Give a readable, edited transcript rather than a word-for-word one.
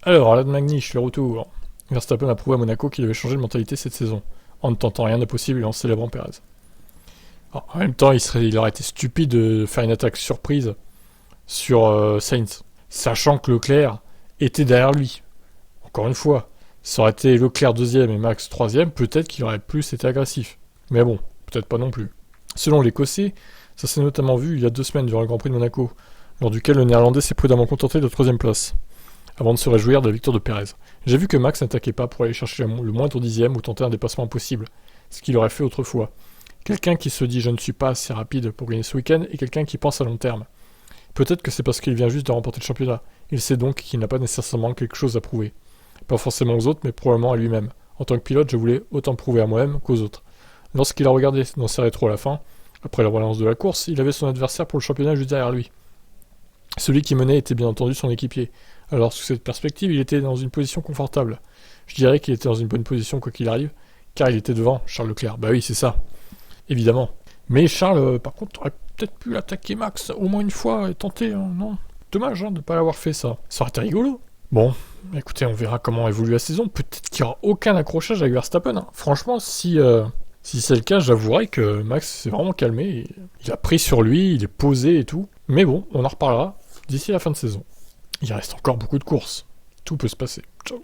Alors, Alan McNish, le retour. Verstappen a prouvé à Monaco qu'il avait changé de mentalité cette saison, en ne tentant rien d'impossible et en célébrant Perez. Alors, en même temps, il aurait été stupide de faire une attaque surprise sur Sainz, sachant que Leclerc était derrière lui. Encore une fois, ça aurait été Leclerc deuxième et Max troisième, peut-être qu'il aurait plus été agressif. Mais bon, peut-être pas non plus. Selon l'Écossais, ça s'est notamment vu il y a 2 semaines durant le Grand Prix de Monaco, lors duquel le Néerlandais s'est prudemment contenté de troisième place, avant de se réjouir de la victoire de Perez. J'ai vu que Max n'attaquait pas pour aller chercher le moindre dixième ou tenter un dépassement impossible, ce qu'il aurait fait autrefois. Quelqu'un qui se dit je ne suis pas assez rapide pour gagner ce week-end et quelqu'un qui pense à long terme. Peut-être que c'est parce qu'il vient juste de remporter le championnat. Il sait donc qu'il n'a pas nécessairement quelque chose à prouver. Pas forcément aux autres, mais probablement à lui-même. En tant que pilote, je voulais autant prouver à moi-même qu'aux autres. Lorsqu'il a regardé dans ses rétros à la fin, après la relance de la course, il avait son adversaire pour le championnat juste derrière lui. Celui qui menait était bien entendu son équipier. Alors, sous cette perspective, il était dans une position confortable. Je dirais qu'il était dans une bonne position quoi qu'il arrive, car il était devant Charles Leclerc. Bah oui, c'est ça. Évidemment. Mais Charles, par contre, aurait peut-être pu attaquer Max au moins une fois et tenter, hein, non? Dommage de ne pas l'avoir fait ça. Ça aurait été rigolo. Bon, écoutez, on verra comment évolue la saison. Peut-être qu'il n'y aura aucun accrochage avec Verstappen. Hein. Franchement, si c'est le cas, j'avouerai que Max s'est vraiment calmé. Il a pris sur lui, il est posé et tout. Mais bon, on en reparlera d'ici la fin de saison. Il reste encore beaucoup de courses. Tout peut se passer. Ciao.